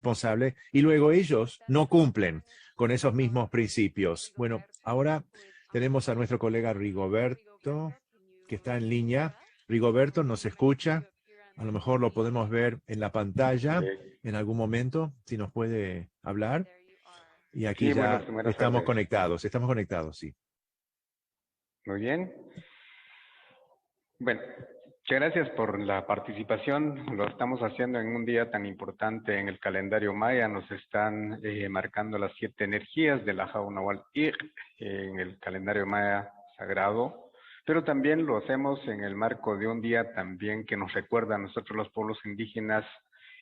responsable y luego ellos no cumplen con esos mismos principios. Bueno, ahora tenemos a nuestro colega Rigoberto, que está en línea. Rigoberto, ¿nos escucha? A lo mejor lo podemos ver en la pantalla en algún momento, si nos puede hablar. Y aquí Sí, ya buenas tardes. estamos conectados, sí. Muy bien. Bueno, muchas gracias por la participación. Lo estamos haciendo en un día tan importante en el calendario maya. Nos están marcando las 7 energías de la Jaunawal en el calendario maya sagrado, pero también lo hacemos en el marco de un día también que nos recuerda a nosotros los pueblos indígenas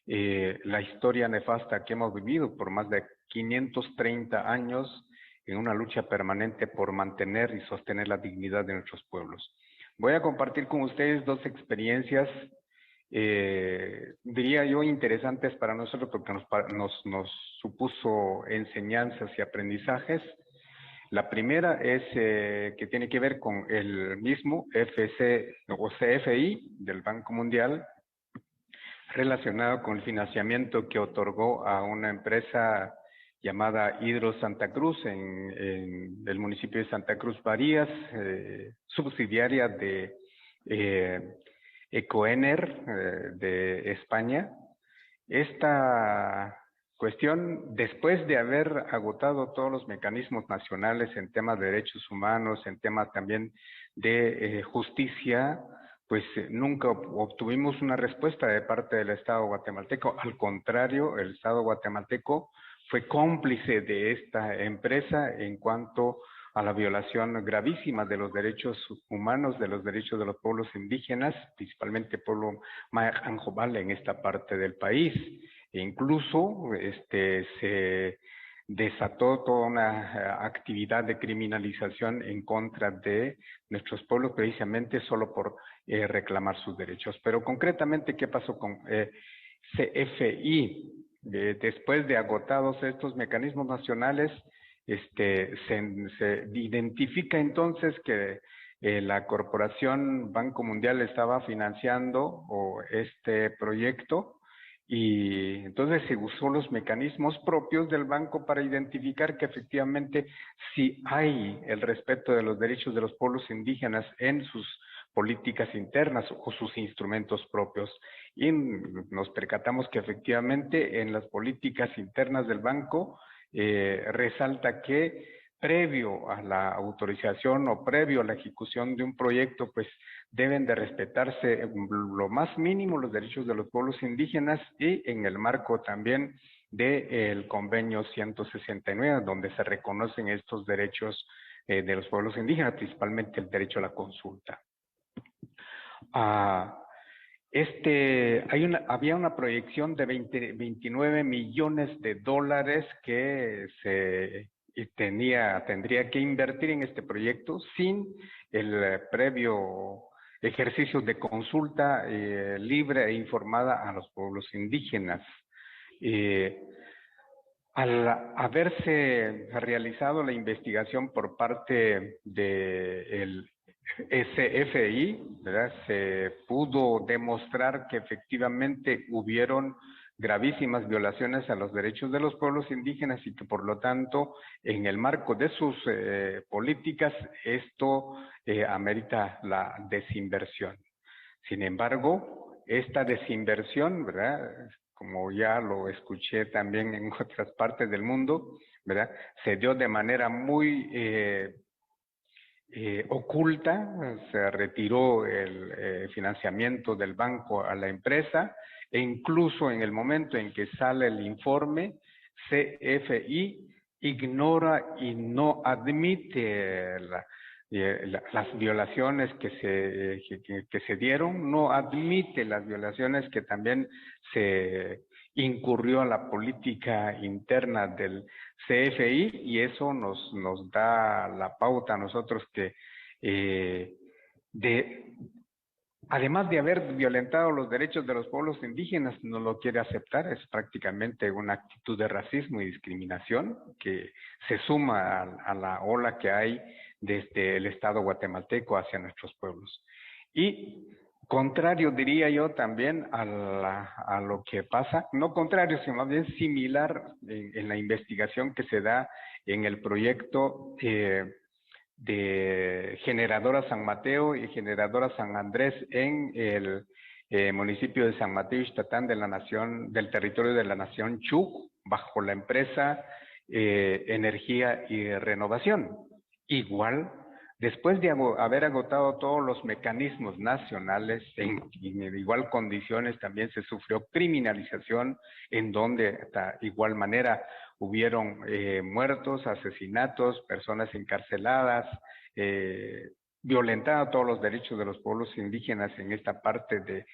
la historia nefasta que hemos vivido por más de 530 años en una lucha permanente por mantener y sostener la dignidad de nuestros pueblos. Voy a compartir con ustedes 2 experiencias, diría yo, interesantes para nosotros porque nos supuso enseñanzas y aprendizajes. La primera es que tiene que ver con el mismo FC o CFI del Banco Mundial, relacionado con el financiamiento que otorgó a una empresa llamada Hidro Santa Cruz en el municipio de Santa Cruz Barías, subsidiaria de Ecoener de España. Esta cuestión, después de haber agotado todos los mecanismos nacionales en temas de derechos humanos, en temas también de justicia, pues nunca obtuvimos una respuesta de parte del Estado guatemalteco. Al contrario, el Estado guatemalteco fue cómplice de esta empresa en cuanto a la violación gravísima de los derechos humanos, de los derechos de los pueblos indígenas, principalmente el pueblo maya Anjobal en esta parte del país. E incluso se desató toda una actividad de criminalización en contra de nuestros pueblos precisamente solo por reclamar sus derechos. Pero concretamente, ¿qué pasó con CFI? Después de agotados estos mecanismos nacionales, se identifica entonces que la Corporación Banco Mundial estaba financiando este proyecto y entonces se usó los mecanismos propios del banco para identificar que efectivamente si hay el respeto de los derechos de los pueblos indígenas en sus políticas internas o sus instrumentos propios. Y nos percatamos que efectivamente en las políticas internas del banco resalta que previo a la autorización o previo a la ejecución de un proyecto, pues deben de respetarse lo más mínimo los derechos de los pueblos indígenas y en el marco también del convenio 169, donde se reconocen estos derechos de los pueblos indígenas, principalmente el derecho a la consulta. Había una proyección de 29 millones de dólares que se tendría que invertir en este proyecto sin el previo ejercicio de consulta libre e informada a los pueblos indígenas. Al haberse realizado la investigación por parte del SFI, ¿verdad? Se pudo demostrar que efectivamente hubieron gravísimas violaciones a los derechos de los pueblos indígenas y que por lo tanto en el marco de sus políticas esto amerita la desinversión. Sin embargo, esta desinversión, ¿verdad?, como ya lo escuché también en otras partes del mundo, ¿verdad?, se dio de manera muy oculta. Se retiró el financiamiento del banco a la empresa e incluso en el momento en que sale el informe, CFI ignora y no admite las violaciones que se dieron, no admite las violaciones que también se incurrió a la política interna del CFI y eso nos da la pauta a nosotros que además de haber violentado los derechos de los pueblos indígenas, no lo quiere aceptar. Es prácticamente una actitud de racismo y discriminación que se suma a la ola que hay desde el Estado guatemalteco hacia nuestros pueblos. Y Contrario, diría yo también a lo que pasa, no contrario, sino más bien similar en la investigación que se da en el proyecto de Generadora San Mateo y Generadora San Andrés en el municipio de San Mateo Ixtatán de la nación, del territorio de la nación Chuj, bajo la empresa Energía y Renovación. Igual, después de haber agotado todos los mecanismos nacionales, en igual condiciones también se sufrió criminalización, en donde de igual manera hubieron muertos, asesinatos, personas encarceladas, violentado todos los derechos de los pueblos indígenas en esta parte de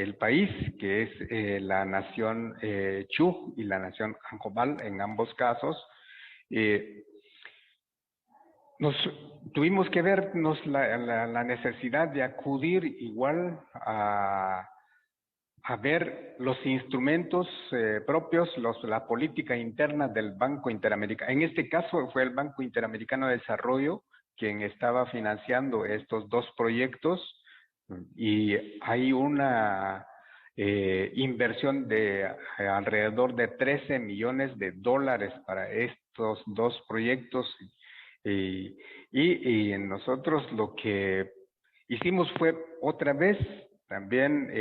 el país, que es la nación Chuj y la nación Anjobal en ambos casos. Nos tuvimos que vernos la necesidad de acudir igual a ver los instrumentos propios, la política interna del Banco Interamericano. En este caso fue el Banco Interamericano de Desarrollo quien estaba financiando estos dos proyectos y hay una inversión de alrededor de 13 millones de dólares para estos dos proyectos. Y nosotros lo que hicimos fue otra vez también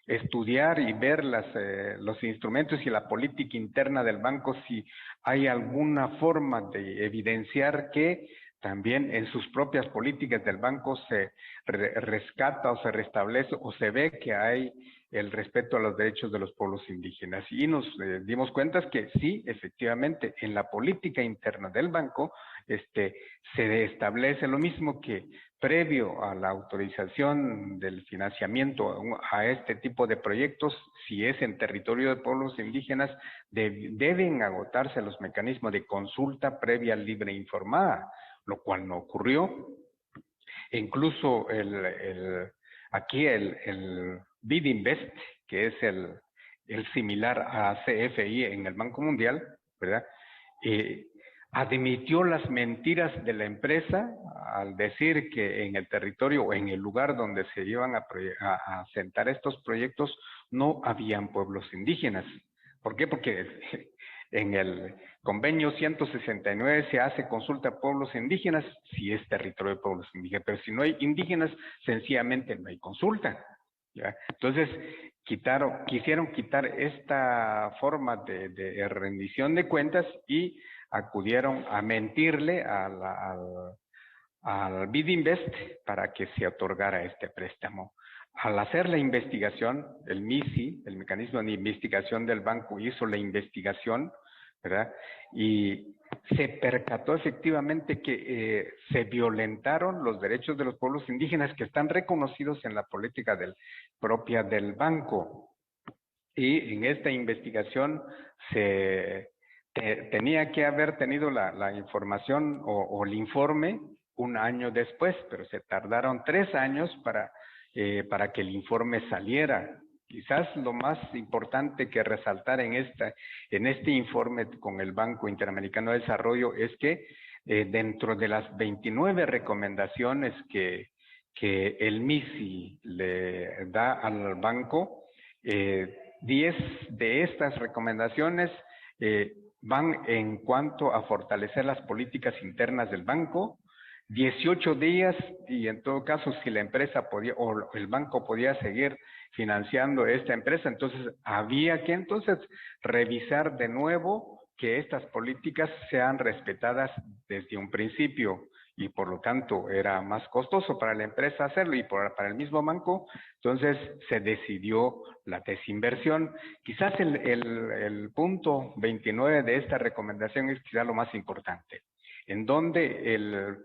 estudiar y ver los instrumentos y la política interna del banco, si hay alguna forma de evidenciar que también en sus propias políticas del banco se rescata o se restablece o se ve que hay el respeto a los derechos de los pueblos indígenas. Y nos dimos cuenta que sí, efectivamente, en la política interna del banco se establece lo mismo que previo a la autorización del financiamiento a este tipo de proyectos, si es en territorio de pueblos indígenas, deben agotarse los mecanismos de consulta previa, libre e informada, lo cual no ocurrió. E incluso aquí el BidInvest, que es el similar a CFI en el Banco Mundial, ¿verdad? Admitió las mentiras de la empresa al decir que en el territorio o en el lugar donde se iban a asentar estos proyectos no habían pueblos indígenas. ¿Por qué? Porque en el convenio 169 se hace consulta a pueblos indígenas si es territorio de pueblos indígenas, pero si no hay indígenas, sencillamente no hay consulta, ¿ya? Entonces, quisieron quitar esta forma de rendición de cuentas y acudieron a mentirle al BidInvest para que se otorgara este préstamo. Al hacer la investigación, el MISI, el Mecanismo de Investigación del Banco, hizo la investigación, ¿verdad? Y se percató efectivamente que se violentaron los derechos de los pueblos indígenas que están reconocidos en la política propia del banco. Y en esta investigación tenía que haber tenido la información o el informe un año después, pero se tardaron 3 años para que el informe saliera. Quizás lo más importante que resaltar en este informe con el Banco Interamericano de Desarrollo es que dentro de las 29 recomendaciones que el MISI le da al banco, 10 de estas recomendaciones van en cuanto a fortalecer las políticas internas del banco, 18 días, y en todo caso si la empresa podía o el banco podía seguir financiando esta empresa, entonces había que revisar de nuevo que estas políticas sean respetadas desde un principio, y por lo tanto era más costoso para la empresa hacerlo y para el mismo banco, entonces se decidió la desinversión. Quizás el punto 29 de esta recomendación es quizás lo más importante, en donde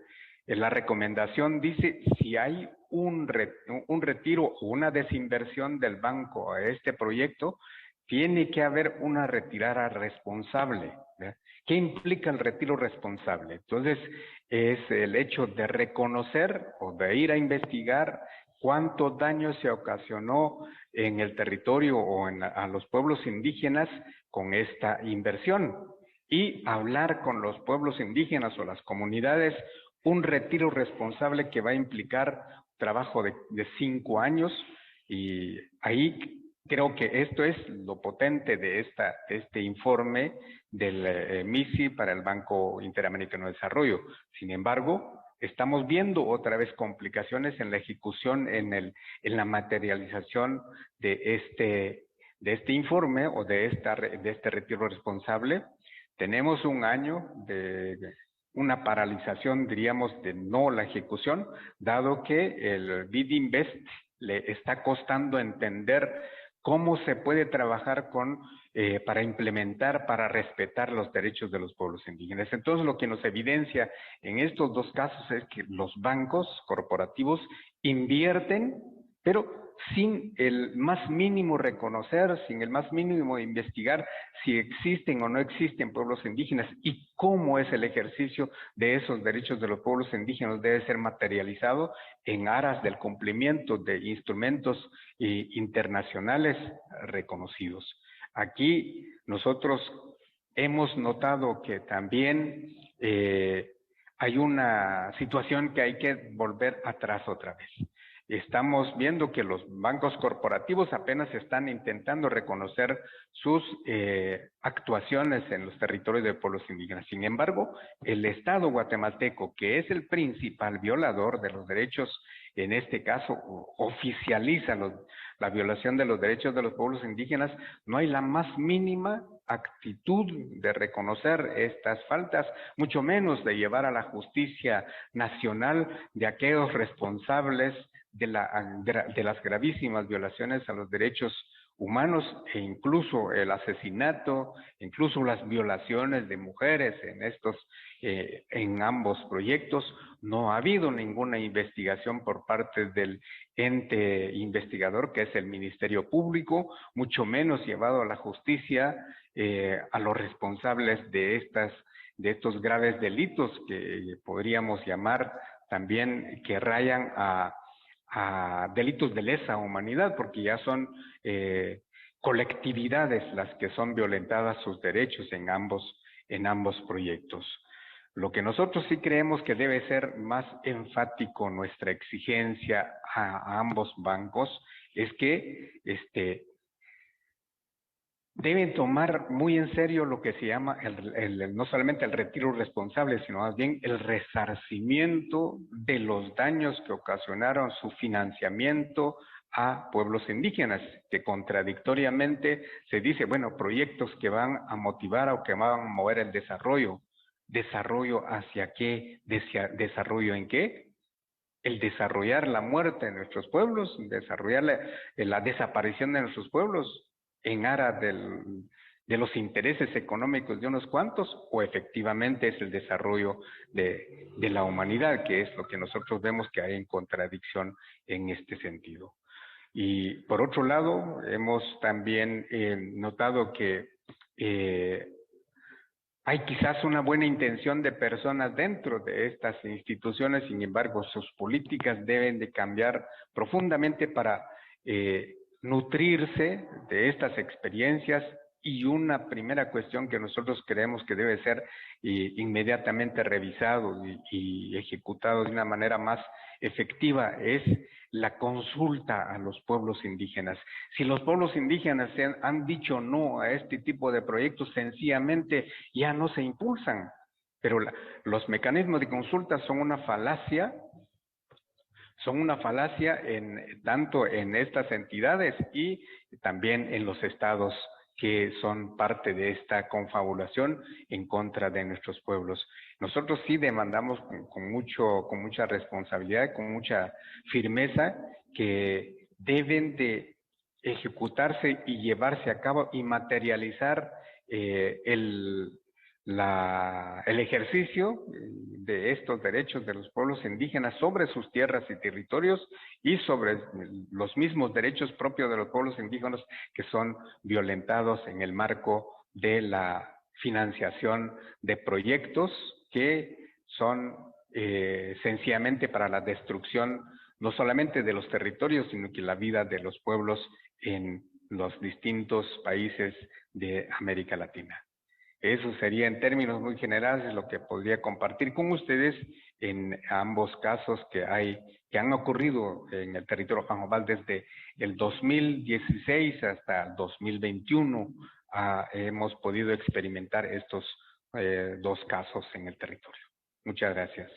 la recomendación dice si hay un retiro o una desinversión del banco a este proyecto, tiene que haber una retirada responsable, ¿verdad? ¿Qué implica el retiro responsable? Entonces, es el hecho de reconocer o de ir a investigar cuánto daño se ocasionó en el territorio o a los pueblos indígenas con esta inversión y hablar con los pueblos indígenas o las comunidades un retiro responsable que va a implicar trabajo de 5 años, y ahí creo que esto es lo potente de este informe del MISI para el Banco Interamericano de Desarrollo. Sin embargo, estamos viendo otra vez complicaciones en la ejecución, en la materialización de este informe o de este retiro responsable. Tenemos un año de una paralización, diríamos, de no la ejecución, dado que el BIDINVEST le está costando entender cómo se puede trabajar para implementar, para respetar los derechos de los pueblos indígenas. Entonces, lo que nos evidencia en estos dos casos es que los bancos corporativos invierten, pero sin el más mínimo reconocer, sin el más mínimo investigar si existen o no existen pueblos indígenas y cómo es el ejercicio de esos derechos de los pueblos indígenas debe ser materializado en aras del cumplimiento de instrumentos internacionales reconocidos. Aquí nosotros hemos notado que también hay una situación que hay que volver atrás otra vez. Estamos viendo que los bancos corporativos apenas están intentando reconocer sus actuaciones en los territorios de pueblos indígenas. Sin embargo, el Estado guatemalteco, que es el principal violador de los derechos, en este caso oficializa la violación de los derechos de los pueblos indígenas, no hay la más mínima actitud de reconocer estas faltas, mucho menos de llevar a la justicia nacional de aquellos responsables de las gravísimas violaciones a los derechos humanos e incluso el asesinato, incluso las violaciones de mujeres en ambos proyectos. No ha habido ninguna investigación por parte del ente investigador, que es el Ministerio Público, mucho menos llevado a la justicia a los responsables de estos graves delitos que podríamos llamar también que rayan a delitos de lesa humanidad, porque ya son colectividades las que son violentadas sus derechos en ambos proyectos. Lo que nosotros sí creemos que debe ser más enfático nuestra exigencia a ambos bancos es que deben tomar muy en serio lo que se llama no solamente el retiro responsable, sino más bien el resarcimiento de los daños que ocasionaron su financiamiento a pueblos indígenas, que contradictoriamente se dice, bueno, proyectos que van a motivar o que van a mover el desarrollo. ¿Desarrollo hacia qué? ¿Desarrollo en qué? El desarrollar la muerte de nuestros pueblos, desarrollar la desaparición de nuestros pueblos en aras de los intereses económicos de unos cuantos, o efectivamente es el desarrollo de la humanidad, que es lo que nosotros vemos que hay en contradicción en este sentido. Y por otro lado, hemos también notado que hay quizás una buena intención de personas dentro de estas instituciones, sin embargo, sus políticas deben de cambiar profundamente para nutrirse de estas experiencias. Y una primera cuestión que nosotros creemos que debe ser inmediatamente revisado y ejecutado de una manera más efectiva es la consulta a los pueblos indígenas. Si los pueblos indígenas han dicho no a este tipo de proyectos, sencillamente ya no se impulsan. Pero los mecanismos de consulta son una falacia tanto en estas entidades y también en los estados que son parte de esta confabulación en contra de nuestros pueblos. Nosotros sí demandamos con mucha responsabilidad, con mucha firmeza, que deben de ejecutarse y llevarse a cabo y materializar el ejercicio de estos derechos de los pueblos indígenas sobre sus tierras y territorios y sobre los mismos derechos propios de los pueblos indígenas que son violentados en el marco de la financiación de proyectos que son sencillamente para la destrucción no solamente de los territorios, sino que la vida de los pueblos en los distintos países de América Latina. Eso sería en términos muy generales lo que podría compartir con ustedes en ambos casos que han ocurrido en el territorio Juan desde el 2016 hasta el 2021. Hemos podido experimentar estos dos casos en el territorio. Muchas gracias.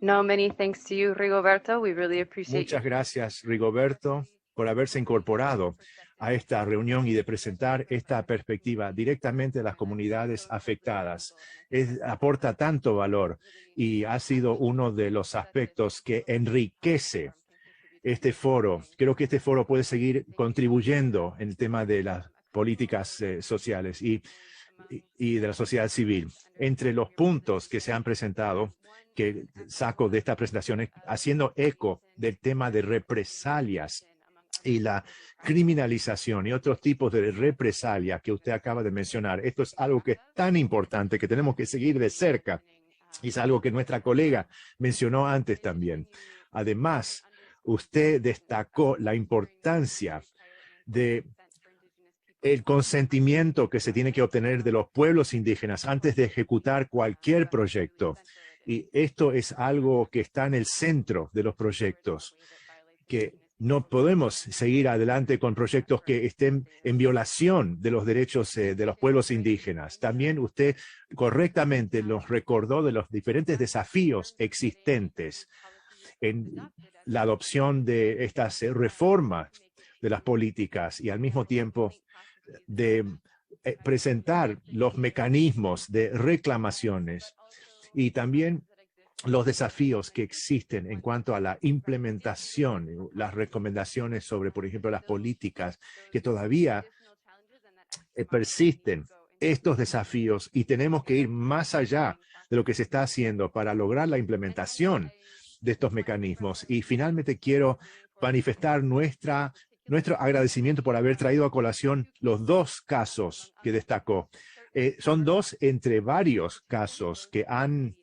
No, many thanks to you, Rigoberto. We really appreciate Muchas gracias, Rigoberto, por haberse incorporado a esta reunión y de presentar esta perspectiva directamente de las comunidades afectadas. Aporta tanto valor y ha sido uno de los aspectos que enriquece este foro. Creo que este foro puede seguir contribuyendo en el tema de las políticas sociales y de la sociedad civil. Entre los puntos que se han presentado, que saco de esta presentación, haciendo eco del tema de represalias y la criminalización y otros tipos de represalia que usted acaba de mencionar. Esto es algo que es tan importante que tenemos que seguir de cerca. Y es algo que nuestra colega mencionó antes también. Además, usted destacó la importancia de el consentimiento que se tiene que obtener de los pueblos indígenas antes de ejecutar cualquier proyecto. Y esto es algo que está en el centro de los proyectos, que no podemos seguir adelante con proyectos que estén en violación de los derechos de los pueblos indígenas. También usted correctamente nos recordó de los diferentes desafíos existentes en la adopción de estas reformas de las políticas y al mismo tiempo de presentar los mecanismos de reclamaciones y también los desafíos que existen en cuanto a la implementación, las recomendaciones sobre, por ejemplo, las políticas que todavía persisten estos desafíos y tenemos que ir más allá de lo que se está haciendo para lograr la implementación de estos mecanismos. Y finalmente quiero manifestar nuestro agradecimiento por haber traído a colación los dos casos que destacó. Son dos entre varios casos que han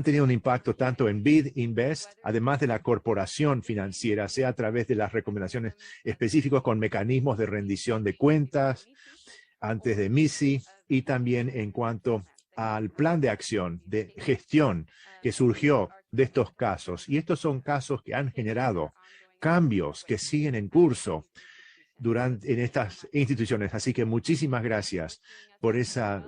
tenido un impacto tanto en BID Invest, además de la corporación financiera, sea a través de las recomendaciones específicas con mecanismos de rendición de cuentas antes de MISI y también en cuanto al plan de acción de gestión que surgió de estos casos. Y estos son casos que han generado cambios que siguen en curso en estas instituciones. Así que muchísimas gracias por esos